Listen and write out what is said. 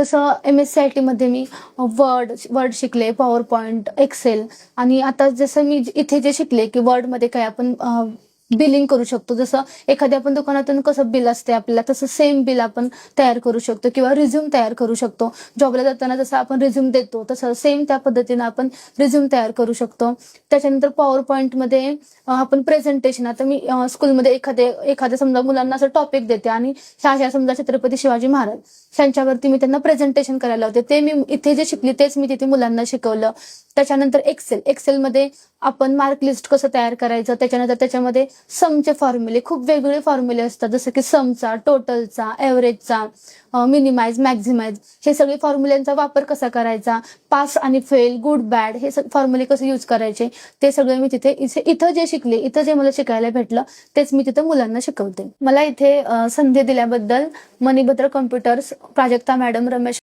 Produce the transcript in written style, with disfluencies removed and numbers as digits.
जसं MSc मध्ये मी word शिकले, पॉवर पॉइंट, एक्सेल आणि आता जसं मी इथे जे शिकले की वर्डमध्ये काय आपण बिलिंग करू शकतो. जसं एखाद्या आपण दुकानातून कसं बिल असते आपल्याला, तसं सेम बिल आपण तयार करू शकतो किंवा रिझ्यूम तयार करू शकतो. जॉबला जाताना जसं आपण रिझ्यूम देतो तसं सेम त्या पद्धतीनं आपण रिझ्यूम तयार करू शकतो. त्याच्यानंतर पॉवर पॉइंटमध्ये आपण प्रेझेंटेशन, आता मी स्कूलमध्ये एखाद्या समजा मुलांना असं टॉपिक देते आणि ह्या समजा छत्रपती शिवाजी महाराज त्यांच्यावरती मी त्यांना प्रेझेंटेशन करायला होते. ते मी इथे जे शिकली तेच मी तिथे मुलांना शिकवलं. त्याच्यानंतर एक्सेलमध्ये आपण मार्क लिस्ट कसं तयार करायचं, त्याच्यानंतर त्याच्यामध्ये समचे फॉर्म्युले, खूप वेगवेगळे फॉर्म्युले असतात, जसं की समचा, टोटलचा, एव्हरेजचा, मिनिमाइज, मॅक्झिमाइज, हे सगळे फॉर्म्युल्यांचा वापर कसा करायचा, पास आणि फेल, गुड बॅड, हे फॉर्म्युले कसे यूज करायचे, ते सगळे मी इथं जे शिकले, इथं जे मला शिकायला भेटलं तेच मी तिथं मुलांना शिकवते. मला इथे संधी दिल्याबद्दल मणिभद्र कॉम्प्युटर्स, प्राजक्ता मॅडम, रमेश